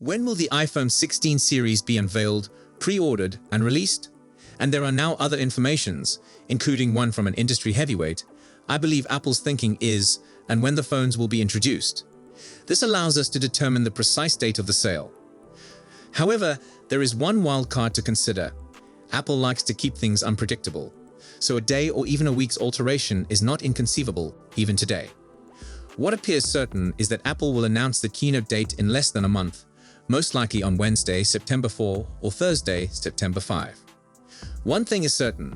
When will the iPhone 16 series be unveiled, pre-ordered, and released? And there are now other informations, including one from an industry heavyweight, I believe Apple's thinking is, and when the phones will be introduced. This allows us to determine the precise date of the sale. However, there is one wild card to consider. Apple likes to keep things unpredictable, so a day or even a week's alteration is not inconceivable, even today. What appears certain is that Apple will announce the keynote date in less than a month, most likely on Wednesday, September 4, or Thursday, September 5. One thing is certain,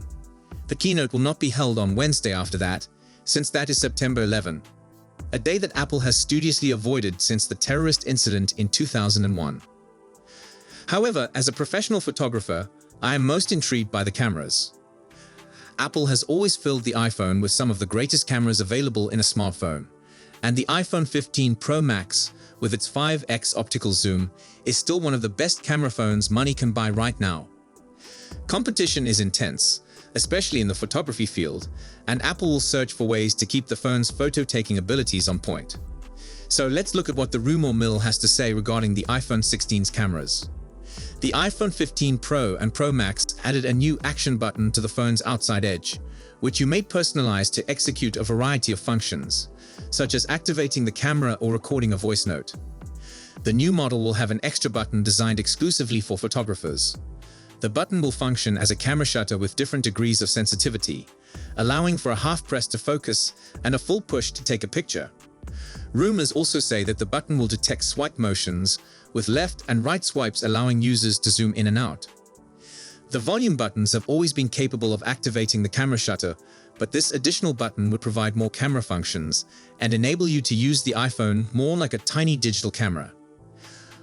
the keynote will not be held on Wednesday after that, since that is September 11, a day that Apple has studiously avoided since the terrorist incident in 2001. However, as a professional photographer, I am most intrigued by the cameras. Apple has always filled the iPhone with some of the greatest cameras available in a smartphone, and the iPhone 15 Pro Max, with its 5x optical zoom, is still one of the best camera phones money can buy right now. Competition is intense, especially in the photography field, and Apple will search for ways to keep the phone's photo-taking abilities on point. So let's look at what the rumor mill has to say regarding the iPhone 16's cameras. The iPhone 15 Pro and Pro Max added a new action button to the phone's outside edge, which you may personalize to execute a variety of functions, such as activating the camera or recording a voice note. The new model will have an extra button designed exclusively for photographers. The button will function as a camera shutter with different degrees of sensitivity, allowing for a half press to focus and a full push to take a picture. Rumors also say that the button will detect swipe motions, with left and right swipes allowing users to zoom in and out. The volume buttons have always been capable of activating the camera shutter, but this additional button would provide more camera functions and enable you to use the iPhone more like a tiny digital camera.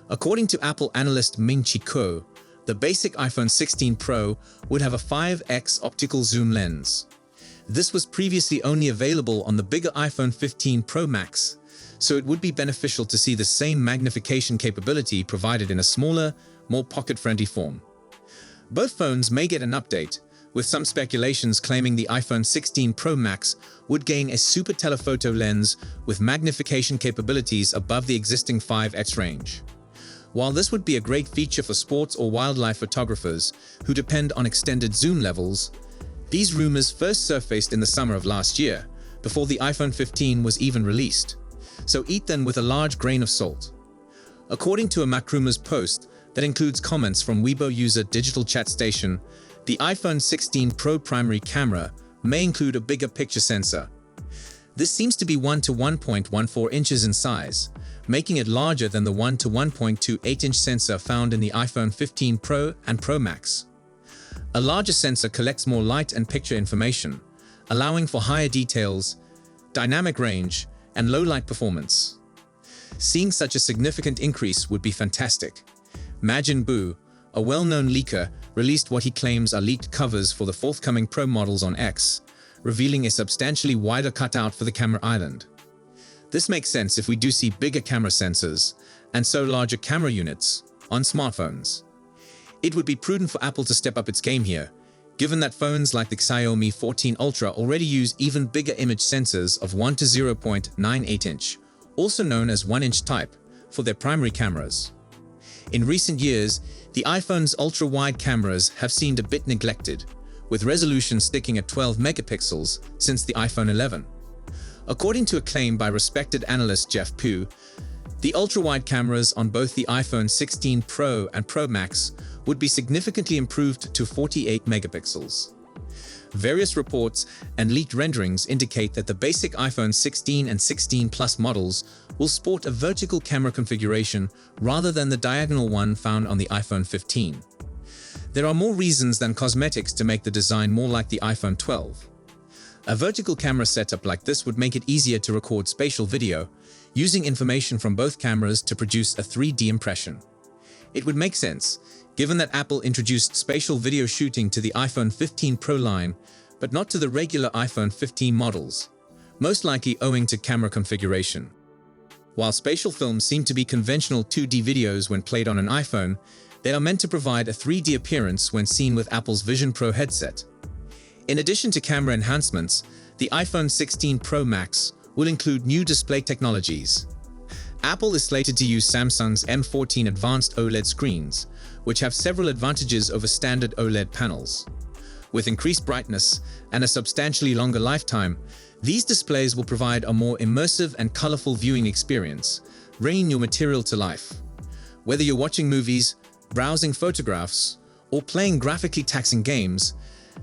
According to Apple analyst Ming-Chi Kuo, the basic iPhone 16 Pro would have a 5x optical zoom lens. This was previously only available on the bigger iPhone 15 Pro Max, so it would be beneficial to see the same magnification capability provided in a smaller, more pocket-friendly form. Both phones may get an update, with some speculations claiming the iPhone 16 Pro Max would gain a super telephoto lens with magnification capabilities above the existing 5x range. While this would be a great feature for sports or wildlife photographers who depend on extended zoom levels, these rumors first surfaced in the summer of last year, before the iPhone 15 was even released. So eat them with a large grain of salt. According to a MacRumors post that includes comments from Weibo user Digital Chat Station, the iPhone 16 Pro primary camera may include a bigger picture sensor. This seems to be 1 to 1.14 inches in size, making it larger than the 1 to 1.28-inch sensor found in the iPhone 15 Pro and Pro Max. A larger sensor collects more light and picture information, allowing for higher details, dynamic range, and low light performance. Seeing such a significant increase would be fantastic. Majin Buu, a well-known leaker, released what he claims are leaked covers for the forthcoming Pro models on X, revealing a substantially wider cutout for the camera island. This makes sense if we do see bigger camera sensors, and so larger camera units, on smartphones. It would be prudent for Apple to step up its game here, given that phones like the Xiaomi 14 Ultra already use even bigger image sensors of 1 to 0.98 inch, also known as 1-inch type, for their primary cameras. In recent years, the iPhone's ultra-wide cameras have seemed a bit neglected, with resolution sticking at 12 megapixels since the iPhone 11. According to a claim by respected analyst Jeff Pugh, the ultra-wide cameras on both the iPhone 16 Pro and Pro Max would be significantly improved to 48 megapixels. Various reports and leaked renderings indicate that the basic iPhone 16 and 16 Plus models will sport a vertical camera configuration rather than the diagonal one found on the iPhone 15. There are more reasons than cosmetics to make the design more like the iPhone 12. A vertical camera setup like this would make it easier to record spatial video, using information from both cameras to produce a 3D impression. It would make sense, given that Apple introduced spatial video shooting to the iPhone 15 Pro line, but not to the regular iPhone 15 models, most likely owing to camera configuration. While spatial films seem to be conventional 2D videos when played on an iPhone, they are meant to provide a 3D appearance when seen with Apple's Vision Pro headset. In addition to camera enhancements, the iPhone 16 Pro Max will include new display technologies. Apple is slated to use Samsung's M14 advanced OLED screens, which have several advantages over standard OLED panels. With increased brightness and a substantially longer lifetime, these displays will provide a more immersive and colorful viewing experience, bringing your material to life. Whether you're watching movies, browsing photographs, or playing graphically taxing games,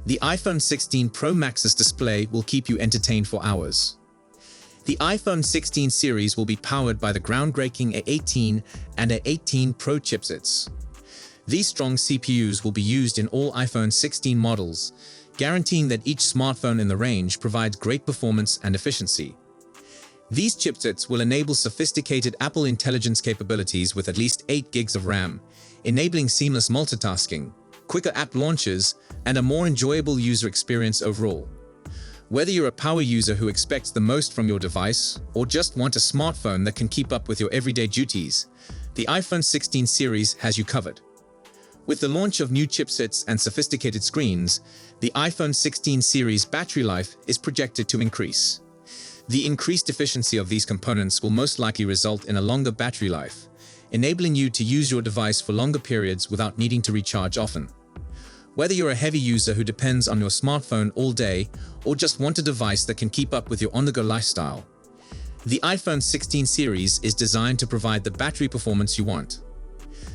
the iPhone 16 Pro Max's display will keep you entertained for hours. The iPhone 16 series will be powered by the groundbreaking A18 and A18 Pro chipsets. These strong CPUs will be used in all iPhone 16 models, guaranteeing that each smartphone in the range provides great performance and efficiency. These chipsets will enable sophisticated Apple Intelligence capabilities with at least 8 gigs of RAM, enabling seamless multitasking, quicker app launches, and a more enjoyable user experience overall. Whether you're a power user who expects the most from your device or just want a smartphone that can keep up with your everyday duties, the iPhone 16 series has you covered. With the launch of new chipsets and sophisticated screens, the iPhone 16 series battery life is projected to increase. The increased efficiency of these components will most likely result in a longer battery life, enabling you to use your device for longer periods without needing to recharge often. Whether you're a heavy user who depends on your smartphone all day or just want a device that can keep up with your on-the-go lifestyle, the iPhone 16 series is designed to provide the battery performance you want.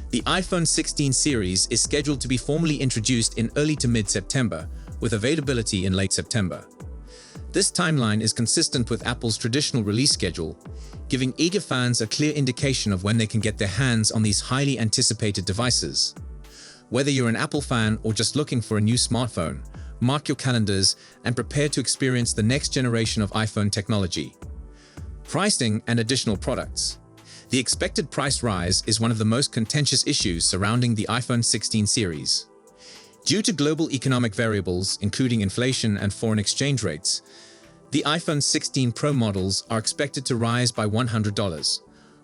The iPhone 16 series is scheduled to be formally introduced in early to mid-September, with availability in late September. This timeline is consistent with Apple's traditional release schedule, giving eager fans a clear indication of when they can get their hands on these highly anticipated devices. Whether you're an Apple fan or just looking for a new smartphone, mark your calendars and prepare to experience the next generation of iPhone technology. Pricing and additional products. The expected price rise is one of the most contentious issues surrounding the iPhone 16 series. Due to global economic variables, including inflation and foreign exchange rates, the iPhone 16 Pro models are expected to rise by $100,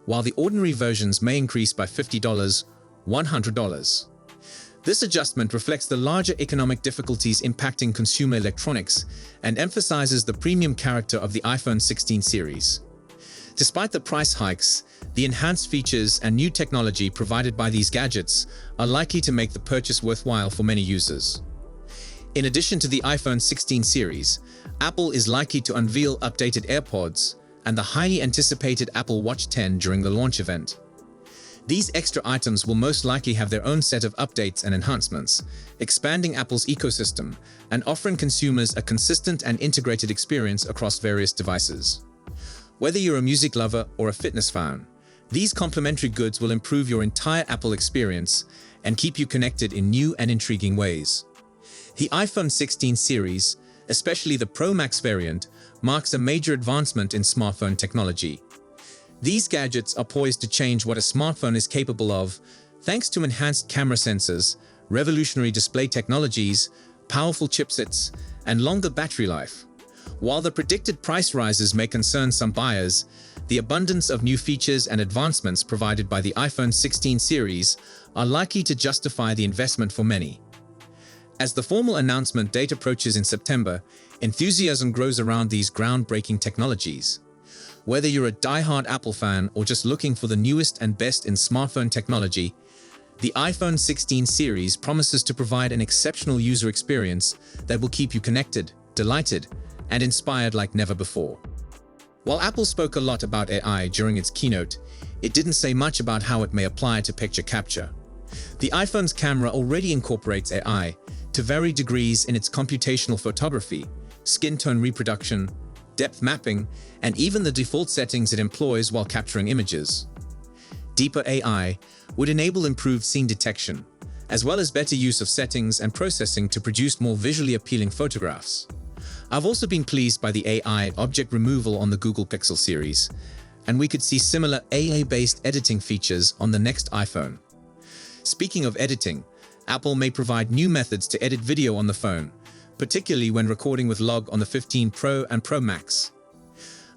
while the ordinary versions may increase by $50, $100. This adjustment reflects the larger economic difficulties impacting consumer electronics and emphasizes the premium character of the iPhone 16 series. Despite the price hikes, the enhanced features and new technology provided by these gadgets are likely to make the purchase worthwhile for many users. In addition to the iPhone 16 series, Apple is likely to unveil updated AirPods and the highly anticipated Apple Watch 10 during the launch event. These extra items will most likely have their own set of updates and enhancements, expanding Apple's ecosystem and offering consumers a consistent and integrated experience across various devices. Whether you're a music lover or a fitness fan, these complementary goods will improve your entire Apple experience and keep you connected in new and intriguing ways. The iPhone 16 series, especially the Pro Max variant, marks a major advancement in smartphone technology. These gadgets are poised to change what a smartphone is capable of, thanks to enhanced camera sensors, revolutionary display technologies, powerful chipsets, and longer battery life. While the predicted price rises may concern some buyers, the abundance of new features and advancements provided by the iPhone 16 series are likely to justify the investment for many. As the formal announcement date approaches in September, enthusiasm grows around these groundbreaking technologies. Whether you're a die-hard Apple fan or just looking for the newest and best in smartphone technology, the iPhone 16 series promises to provide an exceptional user experience that will keep you connected, delighted, and inspired like never before. While Apple spoke a lot about AI during its keynote, it didn't say much about how it may apply to picture capture. The iPhone's camera already incorporates AI to varying degrees in its computational photography, skin tone reproduction, depth mapping, and even the default settings it employs while capturing images. Deeper AI would enable improved scene detection, as well as better use of settings and processing to produce more visually appealing photographs. I've also been pleased by the AI object removal on the Google Pixel series, and we could see similar AI-based editing features on the next iPhone. Speaking of editing, Apple may provide new methods to edit video on the phone, particularly when recording with log on the 15 Pro and Pro Max.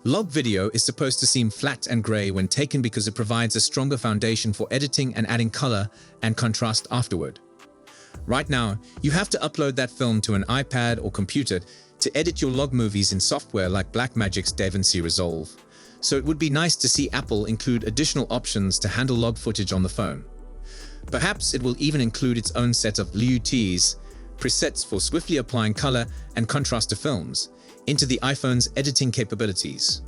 Log video is supposed to seem flat and gray when taken because it provides a stronger foundation for editing and adding color and contrast afterward. Right now, you have to upload that film to an iPad or computer to edit your log movies in software like Blackmagic's DaVinci Resolve. so it would be nice to see Apple include additional options to handle log footage on the phone. Perhaps it will even include its own set of LUTs, presets for swiftly applying color and contrast to films, into the iPhone's editing capabilities.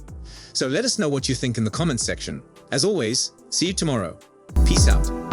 So let us know what you think in the comments section. As always, see you tomorrow. Peace out.